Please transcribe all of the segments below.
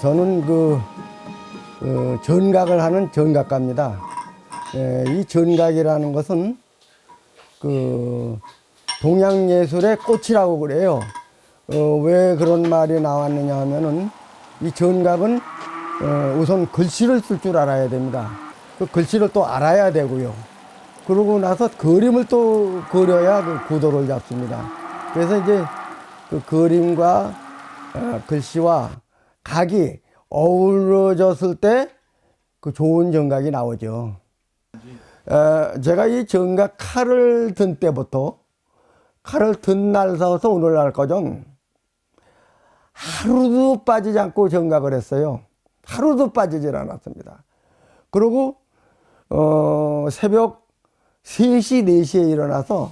저는 전각을 하는 전각가입니다. 이 전각이라는 것은 동양 예술의 꽃이라고 그래요. 왜 그런 말이 나왔느냐 하면은 이 전각은 우선 글씨를 쓸 줄 알아야 됩니다. 그 글씨를 또 알아야 되고요. 그러고 나서 그림을 또 그려야 그 구도를 잡습니다. 그래서 이제 그 그림과 글씨와 각이 어우러졌을 때 그 좋은 전각이 나오죠. 제가 이 전각 칼을 든 때부터 칼을 든 날서부터 오늘날까지 하루도 빠지지 않고 전각을 했어요. 하루도 빠지질 않았습니다. 그리고 새벽 3시, 4시에 일어나서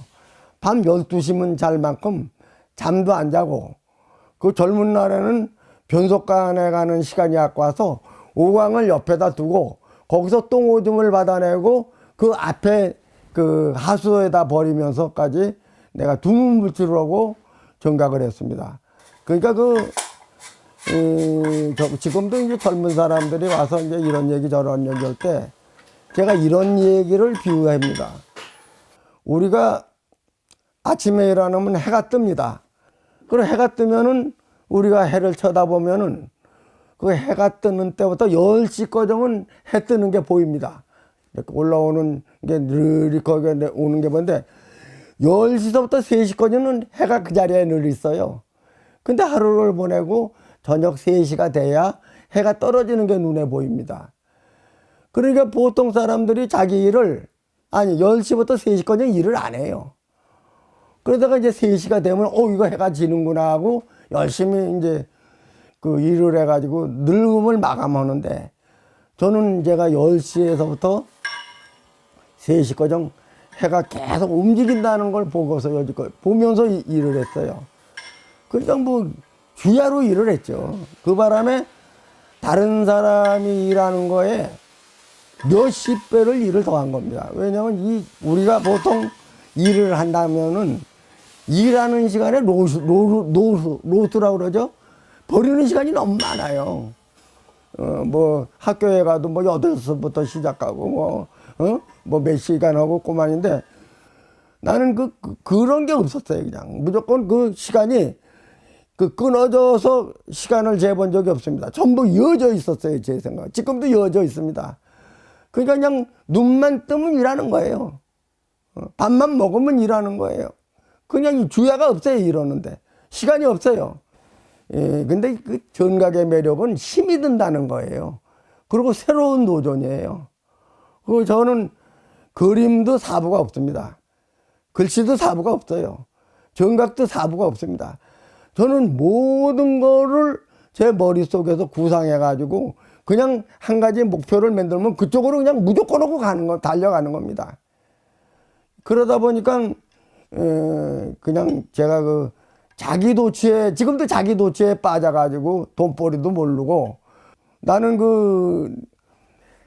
밤 12시면 잘 만큼 잠도 안 자고, 그 젊은 날에는 변속관에 가는 시간이 아까워서 오광을 옆에다 두고 거기서 똥오줌을 받아내고 그 앞에 그 하수에다 버리면서까지 내가 두문불출을 하고 전각을 했습니다. 그러니까 지금도 이제 젊은 사람들이 와서 이제 이런 얘기 저런 얘기 할 때 제가 이런 얘기를 비유합니다. 우리가 아침에 일어나면 해가 뜹니다. 그리고 해가 뜨면은 우리가 해를 쳐다보면은 그 해가 뜨는 때부터 10시까지는 해 뜨는 게 보입니다. 이렇게 올라오는 게 느리 거기에 오는 게 보는데 10시부터 3시까지는 해가 그 자리에 늘 있어요. 근데 하루를 보내고 저녁 3시가 돼야 해가 떨어지는 게 눈에 보입니다. 그러니까 보통 사람들이 자기 일을 10시부터 3시까지 일을 안 해요. 그러다가 이제 3시가 되면 이거 해가 지는구나 하고 열심히 이제 그 일을 해가지고 늙음을 마감하는데, 저는 제가 10시에서부터 3시까지 해가 계속 움직인다는 걸 보고서 여지껏 보면서 일을 했어요. 그러니까 뭐 주야로 일을 했죠. 그 바람에 다른 사람이 일하는 거에 몇십 배를 일을 더한 겁니다. 왜냐면 우리가 보통 일을 한다면은 일하는 시간에 로스라고 그러죠. 버리는 시간이 너무 많아요. 뭐 학교에 가도 뭐 8시부터 시작하고 뭐 몇 시간 하고 꼬만인데, 나는 그런 게 없었어요. 그냥 무조건 그 시간이 끊어져서 시간을 재본 적이 없습니다. 전부 이어져 있었어요, 제 생각. 지금도 이어져 있습니다. 그러니까 그냥 눈만 뜨면 일하는 거예요. 밥만 먹으면 일하는 거예요. 그냥 주야가 없어요, 이러는데. 시간이 없어요. 근데 그 전각의 매력은 힘이 든다는 거예요. 그리고 새로운 도전이에요. 그리고 저는 그림도 사부가 없습니다. 글씨도 사부가 없어요. 전각도 사부가 없습니다. 저는 모든 거를 제 머릿속에서 구상해가지고 그냥 한 가지 목표를 만들면 그쪽으로 그냥 무조건 하고 달려가는 겁니다. 그러다 보니까 그냥 제가 지금도 자기 도취에 빠져가지고 돈벌이도 모르고, 나는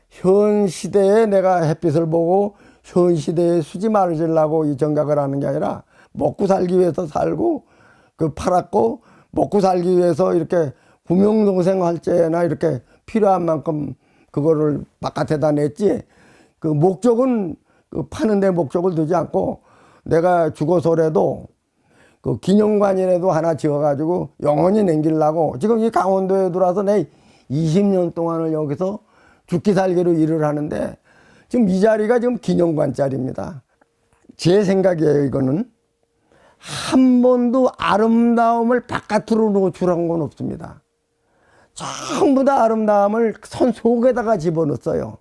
현 시대에 내가 햇빛을 보고 현 시대에 수지 말으려고 이 전각을 하는 게 아니라 먹고 살기 위해서 살고, 팔았고 먹고 살기 위해서 이렇게 구명동생 할 때나 이렇게 필요한 만큼 그거를 바깥에다 냈지, 그 목적은 파는 데 목적을 두지 않고 내가 죽어서라도 기념관이라도 하나 지어가지고 영원히 남기려고 지금 이 강원도에 들어와서 내 20년 동안을 여기서 죽기 살기로 일을 하는데, 지금 이 자리가 지금 기념관 자리입니다. 제 생각이에요. 이거는 한 번도 아름다움을 바깥으로 노출한 건 없습니다. 전부 다 아름다움을 손 속에다가 집어넣었어요.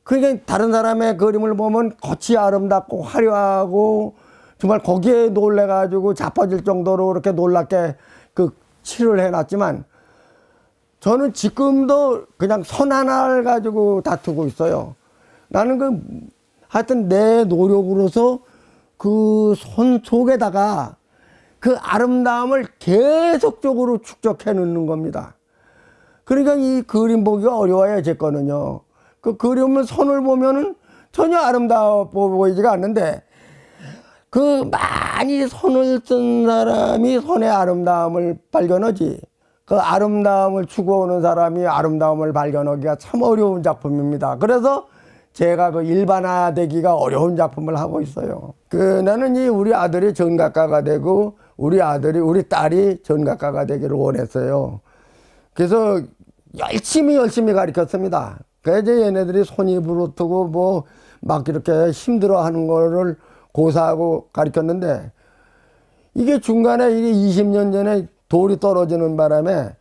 그러니까 다른 사람의 그림을 보면 겉이 아름답고 화려하고 정말 거기에 놀래가지고 자빠질 정도로 그렇게 놀랍게 칠을 해놨지만, 저는 지금도 그냥 선 하나를 가지고 다투고 있어요. 나는 하여튼 내 노력으로서 그 손 속에다가 그 아름다움을 계속적으로 축적해 놓는 겁니다. 그러니까 이 그림 보기가 어려워요, 제 거는요. 그 그림을 손을 보면은 전혀 아름다워 보이지가 않는데, 많이 손을 쓴 사람이 손의 아름다움을 발견하지. 그 아름다움을 추구하는 사람이 아름다움을 발견하기가 참 어려운 작품입니다. 그래서 제가 그 일반화되기가 어려운 작품을 하고 있어요. 나는 우리 아들이 전각가가 되고 우리 딸이 전각가가 되기를 원했어요. 그래서 열심히 가르쳤습니다. 그래서 얘네들이 손이 부르트고 뭐 막 이렇게 힘들어 하는 거를 고사하고 가르쳤는데, 이게 중간에 이게 20년 전에 돌이 떨어지는 바람에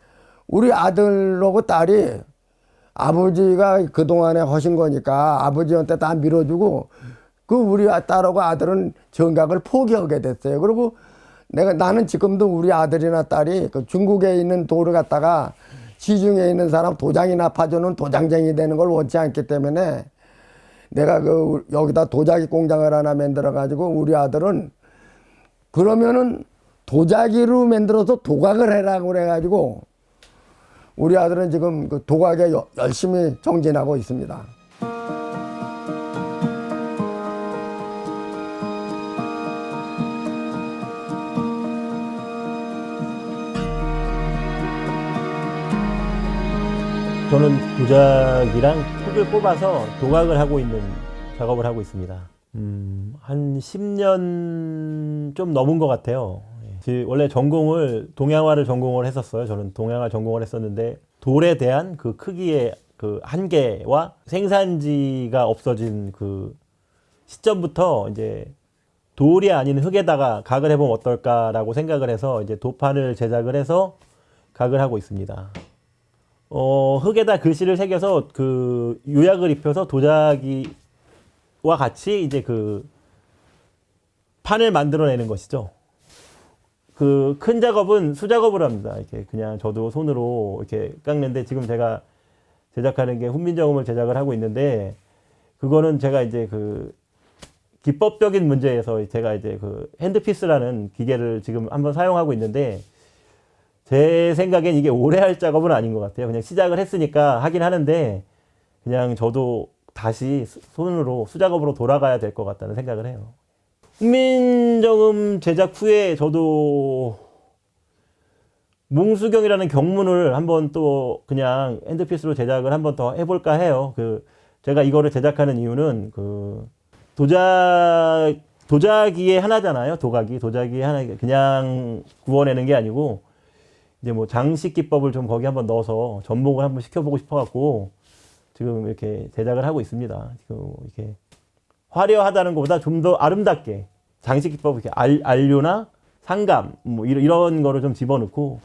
우리 아들하고 딸이 아버지가 그동안에 하신 거니까 아버지한테 다 밀어주고, 우리 딸하고 아들은 정각을 포기하게 됐어요. 그리고 나는 지금도 우리 아들이나 딸이 그 중국에 있는 돌을 갖다가 시중에 있는 사람 도장이나 파주는 도장쟁이 되는 걸 원치 않기 때문에 내가 여기다 도자기 공장을 하나 만들어 가지고, 우리 아들은 그러면은 도자기로 만들어서 도각을 해라고 그래 가지고 우리 아들은 지금 그 도각에 열심히 정진하고 있습니다. 저는 도자기랑 흙을 뽑아서 도각을 하고 있는 작업을 하고 있습니다. 한 10년 좀 넘은 것 같아요. 원래 전공을 동양화를 전공을 했었어요. 저는 동양화 전공을 했었는데, 돌에 대한 그 크기의 그 한계와 생산지가 없어진 그 시점부터 이제 돌이 아닌 흙에다가 각을 해보면 어떨까라고 생각을 해서 이제 도판을 제작을 해서 각을 하고 있습니다. 흙에다 글씨를 새겨서 그 요약을 입혀서 도자기와 같이 이제 그 판을 만들어내는 것이죠. 그 큰 작업은 수작업을 합니다. 이렇게 그냥 저도 손으로 이렇게 깎는데, 지금 제가 제작하는 게 훈민정음을 제작을 하고 있는데, 그거는 제가 이제 그 기법적인 문제에서 제가 이제 그 핸드피스라는 기계를 지금 한번 사용하고 있는데, 제 생각엔 이게 오래 할 작업은 아닌 것 같아요. 그냥 시작을 했으니까 하긴 하는데, 그냥 저도 다시 손으로 수작업으로 돌아가야 될 것 같다는 생각을 해요. 훈민정음 제작 후에 저도 몽수경이라는 경문을 한번 또 그냥 핸드피스로 제작을 한번 더 해볼까 해요. 제가 이거를 제작하는 이유는 도자기의 하나잖아요. 도자기의 하나, 그냥 구워내는 게 아니고, 이제 뭐 장식 기법을 좀 거기 한번 넣어서 접목을 한번 시켜보고 싶어갖고 지금 이렇게 제작을 하고 있습니다. 지금 이렇게 화려하다는 것보다 좀 더 아름답게 장식 기법, 이렇게 안료나 상감 뭐 이런 거를 좀 집어넣고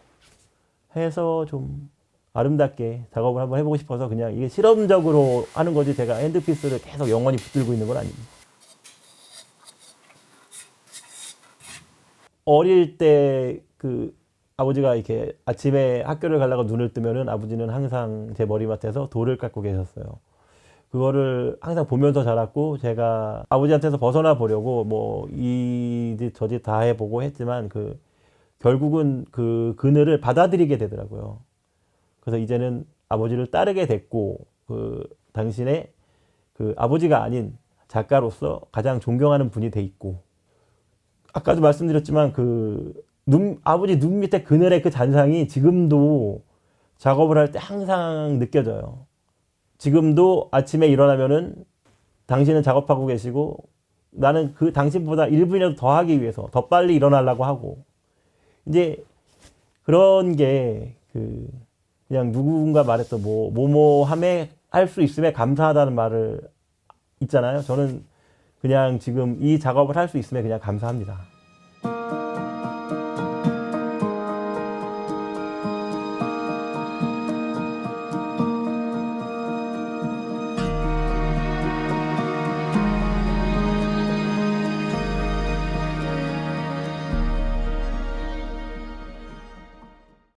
해서 좀 아름답게 작업을 한번 해보고 싶어서 그냥 이게 실험적으로 하는 거지, 제가 핸드피스를 계속 영원히 붙들고 있는 건 아닙니다. 어릴 때 아버지가 이렇게 아침에 학교를 가려고 눈을 뜨면은 아버지는 항상 제 머리맡에서 돌을 깎고 계셨어요. 그거를 항상 보면서 자랐고, 제가 아버지한테서 벗어나 보려고 뭐 이 짓 저 짓 다 해보고 했지만 결국은 그 그늘을 받아들이게 되더라고요. 그래서 이제는 아버지를 따르게 됐고, 당신의 아버지가 아닌 작가로서 가장 존경하는 분이 돼 있고, 아까도 말씀드렸지만 아버지 눈 밑에 그늘의 그 잔상이 지금도 작업을 할 때 항상 느껴져요. 지금도 아침에 일어나면은 당신은 작업하고 계시고, 나는 당신보다 1분이라도 더 하기 위해서 더 빨리 일어나려고 하고, 이제 그런 게 그냥 누군가 말했던 뭐뭐함에 할 수 있음에 감사하다는 말을 있잖아요. 저는 그냥 지금 이 작업을 할 수 있음에 그냥 감사합니다.